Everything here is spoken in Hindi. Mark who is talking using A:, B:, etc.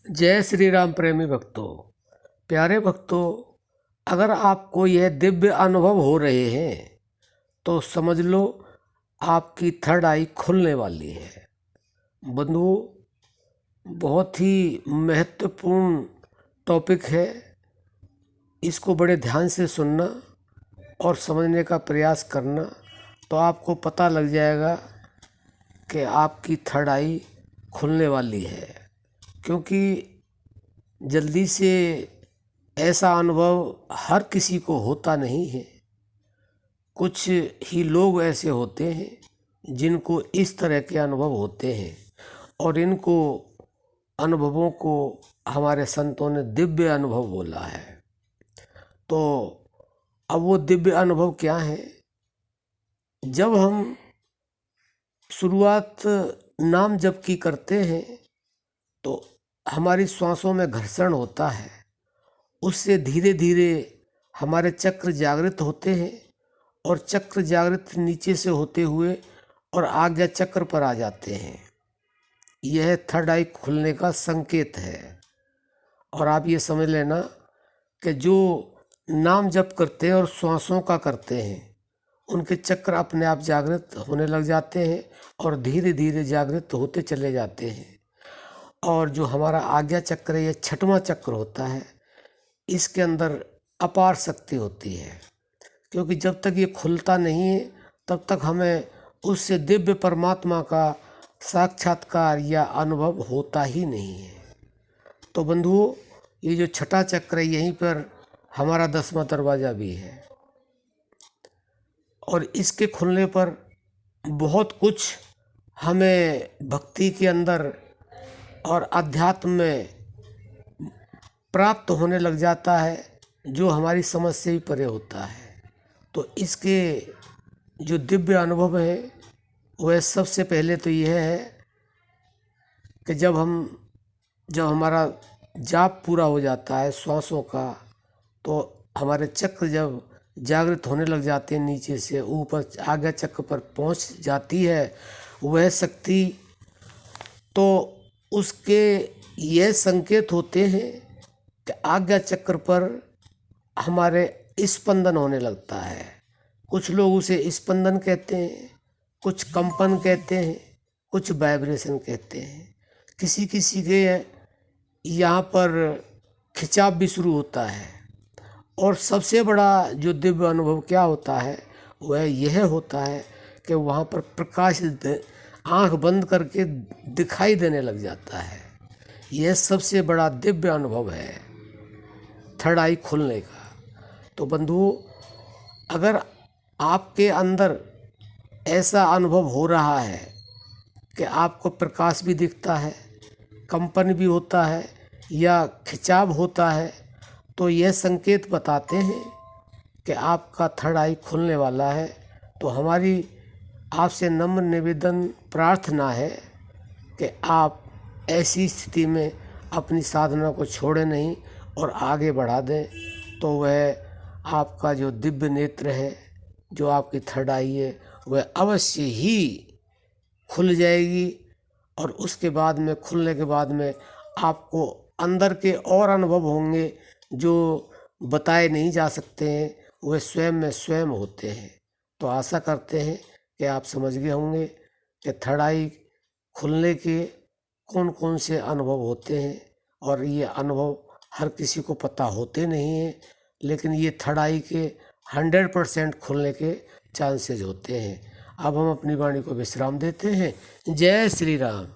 A: जय श्री राम प्रेमी भक्तों, प्यारे भक्तों, अगर आपको यह दिव्य अनुभव हो रहे हैं तो समझ लो आपकी थर्ड आई खुलने वाली है। बंधुओं, बहुत ही महत्वपूर्ण टॉपिक है। इसको बड़े ध्यान से सुनना और समझने का प्रयास करना, तो आपको पता लग जाएगा कि आपकी थर्ड आई खुलने वाली है। क्योंकि जल्दी से ऐसा अनुभव हर किसी को होता नहीं है। कुछ ही लोग ऐसे होते हैं जिनको इस तरह के अनुभव होते हैं, और इनको अनुभवों को हमारे संतों ने दिव्य अनुभव बोला है। तो अब वो दिव्य अनुभव क्या है? जब हम शुरुआत नाम जप की करते हैं तो हमारी श्वासों में घर्षण होता है। उससे धीरे धीरे हमारे चक्र जागृत होते हैं, और चक्र जागृत नीचे से होते हुए और आज्ञा चक्र पर आ जाते हैं। यह थर्ड आई खुलने का संकेत है। और आप ये समझ लेना कि जो नाम जप करते हैं और श्वासों का करते हैं, उनके चक्र अपने आप जागृत होने लग जाते हैं और धीरे धीरे जागृत होते चले जाते हैं। और जो हमारा आज्ञा चक्र है, यह छठवां चक्र होता है। इसके अंदर अपार शक्ति होती है, क्योंकि जब तक ये खुलता नहीं है तब तक हमें उससे दिव्य परमात्मा का साक्षात्कार या अनुभव होता ही नहीं है। तो बंधुओं, ये जो छठा चक्र है, यहीं पर हमारा 10वां दरवाज़ा भी है। और इसके खुलने पर बहुत कुछ हमें भक्ति के अंदर और अध्यात्म में प्राप्त होने लग जाता है, जो हमारी समझ से ही परे होता है। तो इसके जो दिव्य अनुभव है, वह सबसे पहले तो यह है कि जब हमारा जाप पूरा हो जाता है श्वासों का, तो हमारे चक्र जब जागृत होने लग जाते हैं, नीचे से ऊपर आज्ञा चक्र पर पहुंच जाती है वह शक्ति, तो उसके यह संकेत होते हैं कि आज्ञा चक्र पर हमारे स्पंदन होने लगता है। कुछ लोग उसे स्पंदन कहते हैं, कुछ कंपन कहते हैं, कुछ वाइब्रेशन कहते हैं। किसी किसी के यहाँ पर खिंचाव भी शुरू होता है। और सबसे बड़ा जो दिव्य अनुभव क्या होता है, वह यह होता है कि वहाँ पर प्रकाश आँख बंद करके दिखाई देने लग जाता है। यह सबसे बड़ा दिव्य अनुभव है थर्ड आई खुलने का। तो बंधुओं, अगर आपके अंदर ऐसा अनुभव हो रहा है कि आपको प्रकाश भी दिखता है, कंपन भी होता है या खिंचाव होता है, तो यह संकेत बताते हैं कि आपका थर्ड आई खुलने वाला है। तो हमारी आपसे नम्र निवेदन प्रार्थना है कि आप ऐसी स्थिति में अपनी साधना को छोड़ें नहीं और आगे बढ़ा दें। तो वह आपका जो दिव्य नेत्र है, जो आपकी थर्ड आई है, वह अवश्य ही खुल जाएगी। और उसके बाद में, खुलने के बाद में, आपको अंदर के और अनुभव होंगे जो बताए नहीं जा सकते हैं, वह स्वयं में स्वयं होते हैं। तो आशा करते हैं कि आप समझ गए होंगे कि थर्ड आई खुलने के कौन कौन से अनुभव होते हैं। और ये अनुभव हर किसी को पता होते नहीं हैं, लेकिन ये थर्ड आई के 100% खुलने के चांसेस होते हैं। अब हम अपनी वाणी को विश्राम देते हैं। जय श्री राम।